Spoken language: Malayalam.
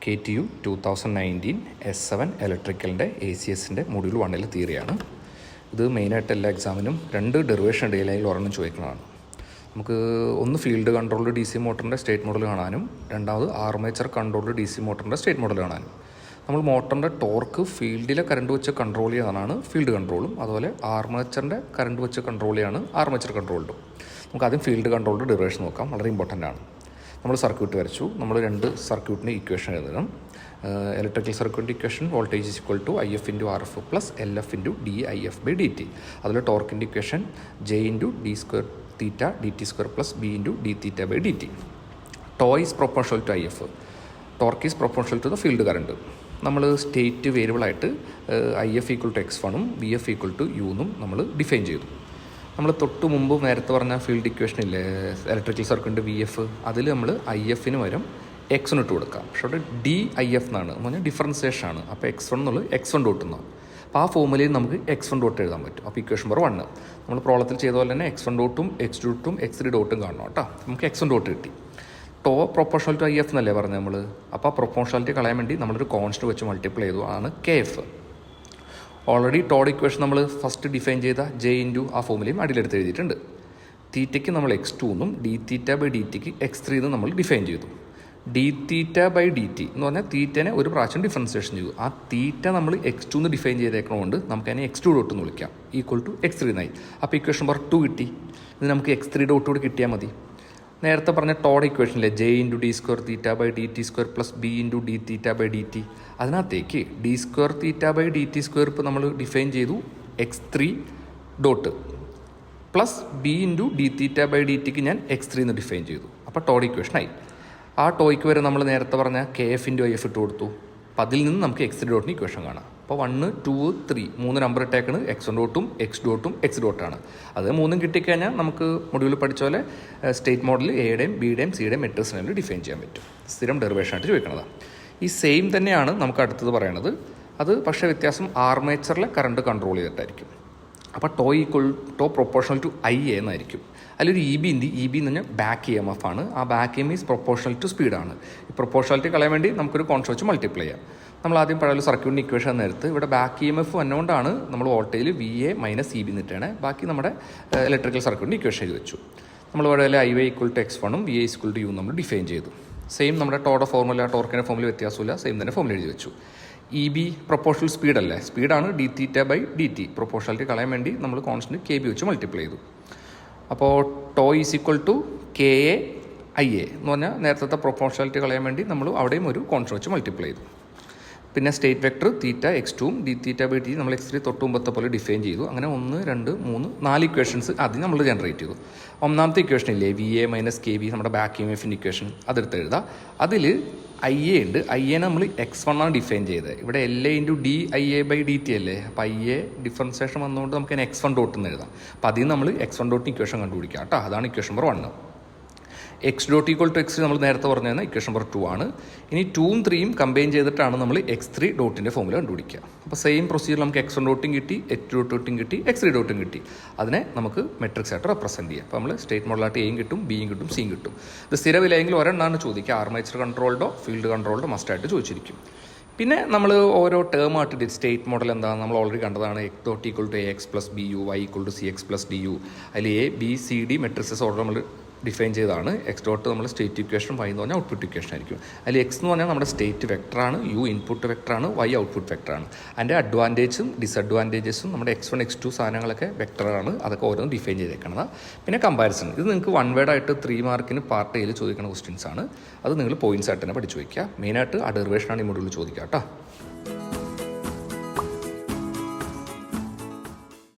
KTU 2019 S7 ഇലക്ട്രിക്കലിൻ്റെ ACSൻ്റെ module 1 തിയറിയാണ്. ഇത് മെയിനായിട്ട് എല്ലാ എക്സാമിനും 2 ഡെറിവേഷൻ ഡേയിലായി ഒരെണ്ണം ചോദിക്കുന്നതാണ്. നമുക്ക് ഒന്ന് ഫീൽഡ് കൺട്രോൾഡ് DC മോട്ടറിൻ്റെ സ്റ്റേറ്റ് മോഡൽ കാണാനും രണ്ടാമത് ആർമേച്ചർ കൺട്രോൾഡ് DC മോട്ടറിൻ്റെ സ്റ്റേറ്റ് മോഡൽ കാണാനും. നമ്മൾ മോട്ടറിൻ്റെ ടോർക്ക് ഫീൽഡിലെ കറണ്ട് വെച്ച് കൺട്രോൾ ചെയ്യാനാണ് ഫീൽഡ് കൺട്രോളും, അതുപോലെ ആർമേച്ചറിൻ്റെ കറണ്ട് വെച്ച് കൺട്രോൾ ചെയ്യാണ് ആർമേച്ചർ കൺട്രോൾഡും. നമുക്ക് ആദ്യം ഫീൽഡ് കൺട്രോൾഡ് ഡെറിവേഷൻ നോക്കാം. വളരെ ഇമ്പോർട്ടൻ്റ് ആണ്. നമ്മൾ സർക്യൂട്ട് വരച്ചു. നമ്മൾ 2 സർക്യൂട്ടിൻ്റെ ഇക്വേഷൻ എഴുതണം. ഇലക്ട്രിക്കൽ സർക്യൂട്ടിൻ്റെ equation voltage is equal to IF × RF plus LF × dIF/dt. അതിൽ ടോർക്കിൻ്റെ equation J × d² θ dt² plus B × dθ/dt. Tau is proportional to IF. Torque is proportional to the field current. നമ്മൾ സ്റ്റേറ്റ് വേരിയബിളായിട്ട് IF = x1 VF = u എന്നും നമ്മൾ ഡിഫൈൻ ചെയ്തു. നമ്മൾ തൊട്ട് മുമ്പ് നേരത്തെ പറഞ്ഞ ഫീൽഡ് ഇക്വേഷൻ ഇല്ലേ, ഇലക്ട്രിക്കൽ സർക്യൂട്ടിൻ്റെ VF, അതിൽ നമ്മൾ IF-ന് പകരം x1 ഇട്ട് കൊടുക്കാം. പക്ഷേ അവിടെ DIF എന്നാണ് പറഞ്ഞാൽ ഡിഫറൻസിയേഷൻ ആണ്. അപ്പോൾ x1 എന്നുള്ളത് x1 ഡോട്ട് എന്നാണ്. അപ്പോൾ ആ ഫോമുലയിൽ നമുക്ക് x1 ഡോട്ട് എഴുതാൻ പറ്റും. അപ്പോൾ ഇക്വേഷൻ നമ്പർ 1 നമ്മൾ പ്രോബ്ലത്തിൽ ചെയ്ത പോലെ തന്നെ x1 ഡോട്ടും x2 ഡോട്ടും x3 ഡോട്ടും കാണണം കേട്ടോ. നമുക്ക് x1 ഡോട്ട് കിട്ടി. ടോ പ്രൊപ്പോർഷണൽ ടു IF എന്നല്ലേ പറഞ്ഞത് നമ്മൾ. അപ്പോൾ ആ പ്രൊപ്പോർഷണാലിറ്റി കളയാൻ വേണ്ടി നമ്മളൊരു കോൺസ്റ്റന്റ് വെച്ച് മൾട്ടിപ്ലൈ ചെയ്തു, ആണ് KF. ഓൾറെഡി ടോഡ് ഇക്വേഷൻ നമ്മൾ ഫസ്റ്റ് ഡിഫൈൻ ചെയ്ത J × ആ ഫോമിലെയും അടിയിലെടുത്ത് എഴുതിയിട്ടുണ്ട്. തീറ്റയ്ക്ക് നമ്മൾ x2 എന്നും dθ/dt x3 എന്നും നമ്മൾ ഡിഫൈൻ ചെയ്തു. dθ/dt എന്ന് പറഞ്ഞാൽ തീറ്റനെ ഒരു പ്രാവശ്യം ഡിഫറൻസിയേഷൻ ചെയ്തു. ആ തീറ്റ നമ്മൾ x2 എന്ന് ഡിഫൈൻ ചെയ്തേക്കണതുകൊണ്ട് നമുക്ക് അതിനെ x2 ഡോട്ട് എന്ന് വിളിക്കാം, ഈക്വൽ ടു x3 എന്നായി. അപ്പോൾ ഇക്വേഷൻ നമ്പർ 2 കിട്ടി. ഇത് നമുക്ക് x3 ഡോട്ട് കൂടി കിട്ടിയാൽ മതി. നേരത്തെ പറഞ്ഞ ടോഡ് ഇക്വേഷനിലെ J × d² θ/dt² plus B × dθ/dt, അതിനകത്തേക്ക് d² θ/dt² ഇപ്പോൾ നമ്മൾ ഡിഫൈൻ ചെയ്തു x3 dot plus B × dθ/dt ഞാൻ x3 എന്ന് ഡിഫൈൻ ചെയ്തു. അപ്പോൾ ടോഡ് ഇക്വേഷനായി. ആ ടോയ്ക്ക് വരെ നമ്മൾ നേരത്തെ പറഞ്ഞ KF × IF ഇട്ട് കൊടുത്തു. അപ്പോൾ അതിൽ നിന്ന് നമുക്ക് x3 ഡോട്ടിന് ഇക്വേഷൻ കാണാം. അപ്പോൾ 1, 2, 3 3 നമ്പർ ഇട്ടേക്കണ് x1 ഡോട്ടും x2 ഡോട്ടും x ഡോട്ടാണ്. അത് 3 കിട്ടിക്കഴിഞ്ഞാൽ നമുക്ക് മൊഡ്യൂളിൽ പഠിച്ച പോലെ സ്റ്റേറ്റ് മോഡൽ എയുടെയും ബിയുടെയും സിയുടെയും മെട്രിക്സിനെ ഡിഫൈൻ ചെയ്യാൻ പറ്റും. സ്ഥിരം ഡെറിവേഷനായിട്ട് ചോദിക്കണതാണ്. ഈ സെയിം തന്നെയാണ് നമുക്ക് അടുത്തത് പറയണത്. അത് പക്ഷേ വ്യത്യാസം ആർമേച്ചറിലെ കറണ്ട് കൺട്രോൾ ചെയ്തിട്ടായിരിക്കും. അപ്പോൾ ടോ പ്രൊപ്പോർഷണൽ ടു IA എന്നായിരിക്കും. അതിലൊരു EB ഉണ്ട്. EB എന്ന് പറഞ്ഞാൽ ബാക്ക് EMF ആണ്. ആ back EMF is proportional to സ്പീഡാണ്. ഈ പ്രൊപ്പോർഷണാലിറ്റി കളയാൻ വേണ്ടി നമുക്കൊരു കോൺസ്റ്റന്റ് വെച്ച് മൾട്ടിപ്ലൈ ചെയ്യാം. നമ്മൾ ആദ്യം പഴയ സർക്യൂട്ടിൻ്റെ ഇക്വേഷൻ നേരത്ത് ഇവിടെ ബാക്ക് EMF വന്നുകൊണ്ടാണ് നമ്മൾ വോൾട്ടേജിൽ VA - EB എന്നിട്ടാണ് ബാക്കി നമ്മുടെ ഇലക്ട്രിക്കൽ സർക്യൂട്ടിൻ്റെ ഇക്വേഷൻ എഴുതി വെച്ചു. നമ്മൾ ഇവിടെ IY = x1 VA = u നമ്മൾ ഡിഫൈൻ ചെയ്തു. സെയിം നമ്മുടെ ടോയുടെ ഫോർമുല, ടോർക്കിൻ്റെ ഫോർമുല വ്യത്യാസമില്ല, സെയിം തന്നെ ഫോർമുല എഴുതി വെച്ചു. EB പ്രൊപ്പോർഷണൽ സ്പീഡല്ലേ, സ്പീഡാണ് dθ/dt. പ്രൊപ്പോർഷണാലിറ്റി കളയാൻ വേണ്ടി നമ്മൾ കോൺസ്റ്റന്റ് KB വെച്ച് മൾട്ടിപ്ലൈ ചെയ്തു. അപ്പോൾ tau is equal to KA IA എന്ന് പറഞ്ഞാൽ നേരത്തെ പ്രൊപ്പോർഷണാലിറ്റി കളയാൻ വേണ്ടി നമ്മൾ അവിടെയും ഒരു കോൺസ്റ്റന്റ് വെച്ച് മൾട്ടിപ്ലൈ ചെയ്തു. പിന്നെ സ്റ്റേറ്റ് വെക്ടർ തീറ്റ x2 dθ/dt നമ്മൾ x3 തൊട്ട് മുമ്പത്തെ പോലെ ഡിഫൈൻ ചെയ്തു. അങ്ങനെ 1, 2, 3, 4 ഇക്വേഷൻസ് ആദ്യം നമ്മൾ ജനറേറ്റ് ചെയ്തു. ഒന്നാമത്തെ ഇക്വേഷൻ ഇല്ലേ, VA - KB നമ്മുടെ ബാക്ക് EMFൻ്റെ ഇക്വേഷൻ, അതെടുത്ത് എഴുതാം. അതിൽ IA ഉണ്ട്. IA നമ്മൾ x1 ആണ് ഡിഫൈൻ ചെയ്തത്. ഇവിടെ LA × dIA/dt അല്ലേ. അപ്പോൾ IA ഡിഫറൻസിയേഷൻ വന്നുകൊണ്ട് നമുക്ക് അതിനെ x1 ഡോട്ട് എന്ന് എഴുതാം. അപ്പോൾ അതിൽ നമ്മൾ x1 ഡോട്ട് ഇക്വേഷൻ കണ്ടുപിടിക്കാം കേട്ടോ. അതാണ് equation number 1. x dot equal to x നമ്മൾ നേരത്തെ പറഞ്ഞു തന്നെ ഇക്വേഷൻ നമ്പർ 2 ആണ്. ഇനി 2ഉം 3ഉം കമ്പൈൻ ചെയ്തിട്ടാണ് നമ്മൾ x3 ഡോട്ടിൻ്റെ ഫോമുല കണ്ടുപിടിക്കുക. അപ്പോൾ സെയിം പ്രൊസീജിയർ നമുക്ക് x1 ഡോട്ടും കിട്ടി, x2 ഡോട്ടും കിട്ടി, x3 ഡോട്ടും കിട്ടി. അതിനെ നമുക്ക് മെട്രിക്സ് ആയിട്ട് റെപ്രസെൻറ്റ് ചെയ്യാം. അപ്പോൾ നമ്മൾ സ്റ്റേറ്റ് മോഡലായിട്ട് എയും കിട്ടും, ബിയും കിട്ടും, സിയും കിട്ടും. ഇത് സ്ഥിരവില്ലെങ്കിൽ ഒരെണ്ണമാണ് ചോദിക്കുക. ആർമേച്ചർ കൺട്രോൾഡോ ഫീൽഡ് കൺട്രോൾഡോ മസ്റ്റായിട്ട് ചോദിച്ചിരിക്കും. പിന്നെ നമ്മൾ ഓരോ ടേം ആയിട്ട് സ്റ്റേറ്റ് മോഡൽ എന്താണെന്ന് നമ്മൾ ഓൾറെഡി കണ്ടതാണ്. x dot equal to AX + BU, Y = CX + DU. അതിൽ ABCD മെട്രിക്സസ് ഓർഡർ നമ്മൾ ഡിഫൈൻ ചെയ്തതാണ്. x ഡോട്ട് നമ്മൾ സ്റ്റേറ്റ് ഇക്വേഷൻ, Y എന്ന് പറഞ്ഞാൽ ഔട്ട്പുട്ട് ഇക്വേഷൻ ആയിരിക്കും. അതിൽ x എന്ന് പറഞ്ഞാൽ നമ്മുടെ സ്റ്റേറ്റ് വെക്ടറാണ്, U ഇൻപുട്ട് വെക്ടറാണ്, Y ഔട്ട്പുട്ട് വെക്ടറാണ്. അതിൻ്റെ അഡ്വാൻറ്റേജും ഡിസഡ്വാൻറ്റേജസും നമ്മുടെ x1, x2 സാധനങ്ങളൊക്കെ വെക്ടറാണ്. അതൊക്കെ ഓരോന്നും ഡിഫൈൻ ചെയ്തേക്കുന്നത്. പിന്നെ കമ്പാരിസൺ, ഇത് നിങ്ങൾക്ക് 1 വേർഡായിട്ട് 3 മാർക്കിന് പാർട്ട് എയിൽ ചോദിക്കുന്ന ക്വസ്റ്റ്യൻസ് ആണ്. അത് നിങ്ങൾ പോയിൻറ്റ്സ് ആയിട്ട് തന്നെ പഠിച്ചു വയ്ക്കുക. മെയിനായിട്ട് ആ ഡെറിവേഷനാണ് ഈ മൊഡ്യൂളിൽ ചോദിക്കുക കേട്ടോ.